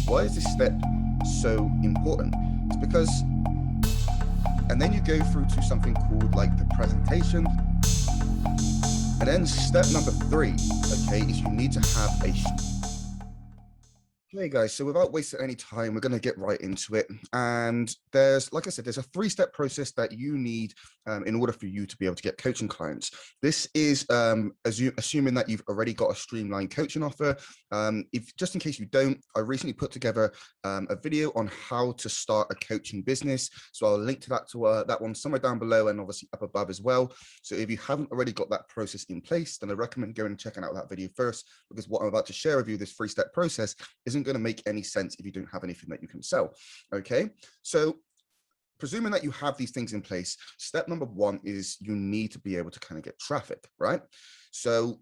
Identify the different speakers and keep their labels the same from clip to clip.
Speaker 1: why is this step so important? It's because, and then you go through to something called like the presentation. And then step number 3, okay, is you need to have a. Okay guys, so without wasting any time, we're going to get right into it. And there's, like I said, there's a 3-step process that you need in order for you to be able to get coaching clients. This is assuming that you've already got a streamlined coaching offer. If just in case you don't, I recently put together a video on how to start a coaching business. So I'll link to that one somewhere down below and obviously up above as well. So if you haven't already got that process in place, then I recommend going and checking out that video first, because what I'm about to share with you, this 3-step process, isn't going to make any sense if you don't have anything that you can sell. Okay, so presuming that you have these things in place, step number 1 is you need to be able to kind of get traffic, right? So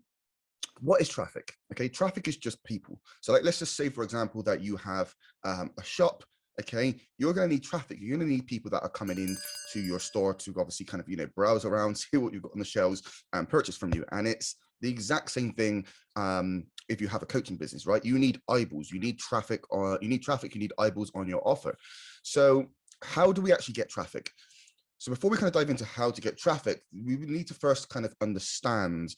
Speaker 1: what is traffic? Okay, traffic is just people. So like, let's just say, for example, that you have a shop. Okay, you're going to need traffic. You're going to need people that are coming in to your store to obviously kind of, you know, browse around, see what you've got on the shelves and purchase from you. And it's the exact same thing if you have a coaching business, right? You need eyeballs, you need traffic, or you need eyeballs on your offer. So how do we actually get traffic? So before we kind of dive into how to get traffic, we need to first kind of understand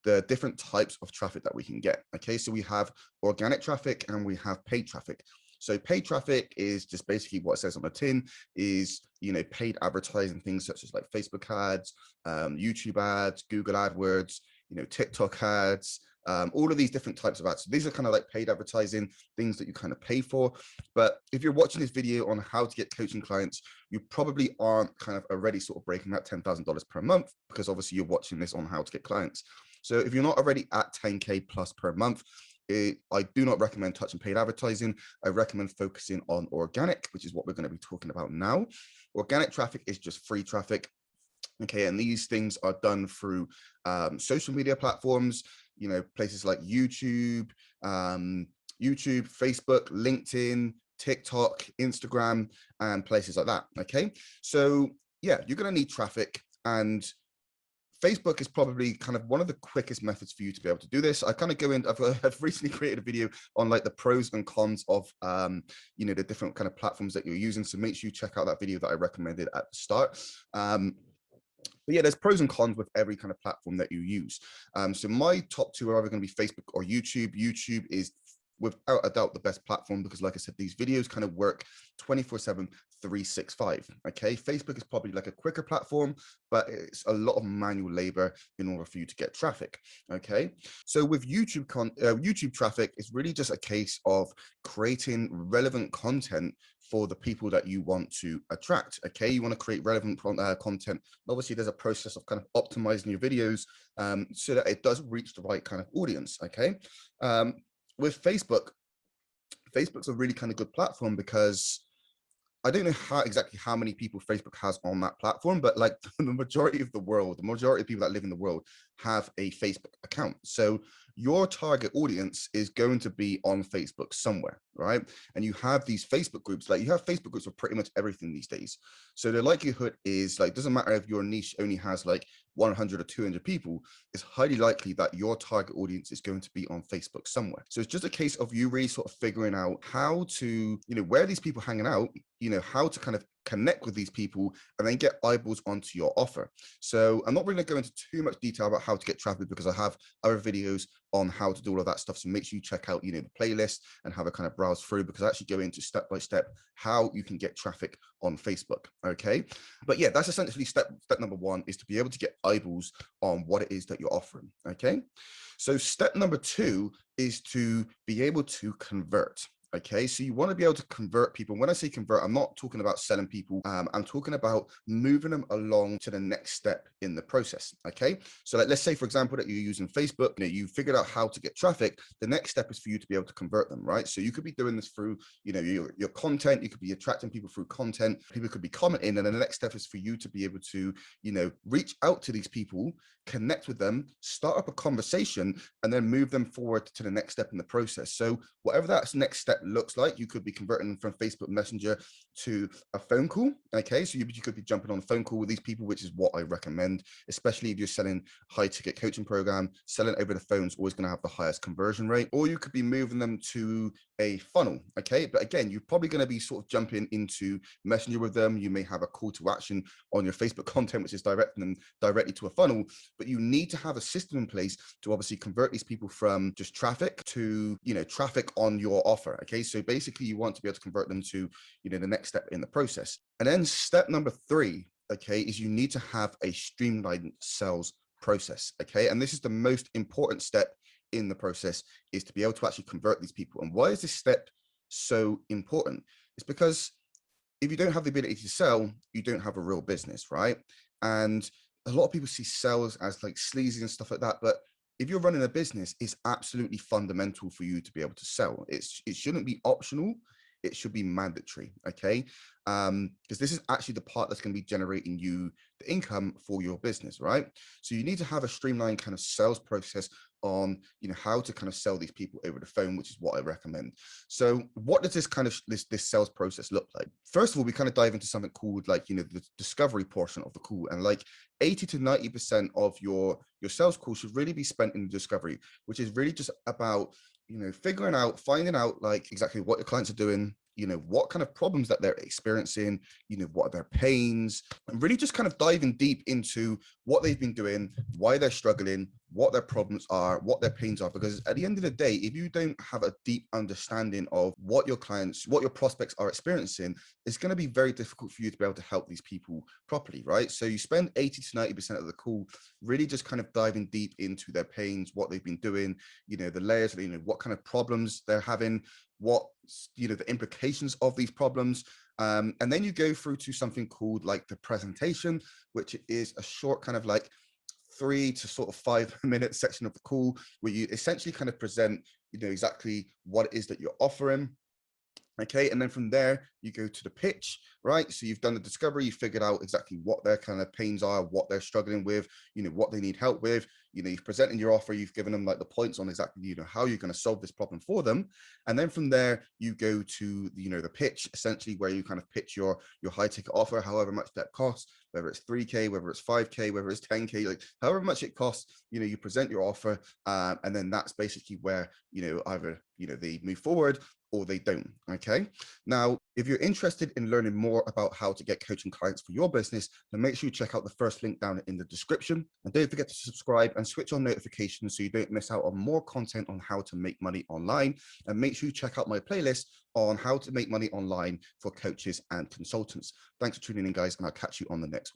Speaker 1: the different types of traffic that we can get. Okay, so we have organic traffic and we have paid traffic. So paid traffic is just basically what it says on the tin, is, you know, paid advertising, things such as like Facebook ads, YouTube ads, Google AdWords, you know, TikTok ads, all of these different types of ads. So these are kind of like paid advertising, things that you kind of pay for. But if you're watching this video on how to get coaching clients, you probably aren't kind of already sort of breaking that $10,000 per month, because obviously you're watching this on how to get clients. So if you're not already at 10K plus per month, I do not recommend touching paid advertising. I recommend focusing on organic, which is what we're going to be talking about now. Organic traffic is just free traffic. Okay, and these things are done through social media platforms, you know, places like YouTube, Facebook, LinkedIn, TikTok, Instagram, and places like that. Okay, so yeah, you're going to need traffic, and Facebook is probably kind of one of the quickest methods for you to be able to do this. I kind of go in, I've recently created a video on like the pros and cons of, you know, the different kind of platforms that you're using. So make sure you check out that video that I recommended at the start. But yeah, there's pros and cons with every kind of platform that you use. So my top 2 are either going to be Facebook or YouTube. YouTube is without a doubt the best platform, because like I said, these videos kind of work 24/7, 365. Okay, Facebook is probably like a quicker platform, but it's a lot of manual labor in order for you to get traffic. Okay, so with YouTube traffic, it's really just a case of creating relevant content for the people that you want to attract. Okay, you want to create relevant content. Obviously, there's a process of kind of optimizing your videos so that it does reach the right kind of audience. Okay, with Facebook, Facebook's a really kind of good platform, because I don't know exactly how many people Facebook has on that platform, but like the majority of people that live in the world have a Facebook account. So your target audience is going to be on Facebook somewhere, right? And you have these Facebook groups, like you have Facebook groups for pretty much everything these days. So the likelihood is, like, doesn't matter if your niche only has like 100 or 200 people, it's highly likely that your target audience is going to be on Facebook somewhere. So it's just a case of you really sort of figuring out how to, you know, where these people hanging out, you know, how to kind of connect with these people and then get eyeballs onto your offer. So I'm not really going to go into too much detail about how to get traffic, because I have other videos on how to do all of that stuff. So make sure you check out, you know, the playlist and have a kind of browse through, because I actually go into step by step how you can get traffic on Facebook. Okay, but yeah, that's essentially step number 1, is to be able to get eyeballs on what it is that you're offering. Okay, so step number 2 is to be able to convert. Okay, so you want to be able to convert people. When I say convert, I'm not talking about selling people. I'm talking about moving them along to the next step in the process. Okay, so like, let's say, for example, that you're using Facebook, you know, you figured out how to get traffic. The next step is for you to be able to convert them, right? So you could be doing this through, you know, your content. You could be attracting people through content. People could be commenting, and then the next step is for you to be able to, you know, reach out to these people, connect with them, start up a conversation, and then move them forward to the next step in the process. So whatever that next step step looks like. You could be converting from Facebook Messenger to a phone call. Okay, so you could be jumping on a phone call with these people, which is what I recommend, especially if you're selling high ticket coaching program. Selling over the phone is always going to have the highest conversion rate. Or you could be moving them to a funnel. Okay, but again, you're probably going to be sort of jumping into Messenger with them. You may have a call to action on your Facebook content, which is directing them directly to a funnel, but you need to have a system in place to obviously convert these people from just traffic to, traffic on your offer. Okay, so basically you want to be able to convert them to, the next step in the process. And then step number 3, okay, is you need to have a streamlined sales process. Okay, and this is the most important step in the process, is to be able to actually convert these people. And why is this step so important? It's because if you don't have the ability to sell, you don't have a real business, right? And a lot of people see sales as like sleazy and stuff like that, but if you're running a business, it's absolutely fundamental for you to be able to sell. It shouldn't be optional. It should be mandatory, okay? Because this is actually the part that's going to be generating you the income for your business, right? So you need to have a streamlined kind of sales process on, how to kind of sell these people over the phone, which is what I recommend. So what does this sales process look like? First of all, we kind of dive into something called like, the discovery portion of the call, and like 80 to 90% of your sales call should really be spent in the discovery, which is really just about, finding out like exactly what your clients are doing, what kind of problems that they're experiencing, what are their pains, and really just kind of diving deep into what they've been doing, why they're struggling, what their problems are, what their pains are. Because at the end of the day, if you don't have a deep understanding of what your prospects are experiencing, it's going to be very difficult for you to be able to help these people properly, right? So you spend 80 to 90% of the call really just kind of diving deep into their pains, what they've been doing, the layers, what kind of problems they're having, what, the implications of these problems. And then you go through to something called like the presentation, which is a short kind of like 3 to sort of 5 minute section of the call where you essentially kind of present, exactly what it is that you're offering. Okay, and then from there you go to the pitch, right? So you've done the discovery, you figured out exactly what their kind of pains are, what they're struggling with, what they need help with. You've presented your offer, you've given them like the points on exactly, how you're going to solve this problem for them. And then from there you go to the pitch, essentially where you kind of pitch your high ticket offer, however much that costs, whether it's 3K, whether it's 5K, whether it's 10K, like however much it costs, you present your offer, and then that's basically where either they move forward or they don't. Okay, now if you're interested in learning more about how to get coaching clients for your business, then make sure you check out the first link down in the description, and don't forget to subscribe and switch on notifications so you don't miss out on more content on how to make money online. And make sure you check out my playlist on how to make money online for coaches and consultants. Thanks for tuning in, guys, and I'll catch you on the next one.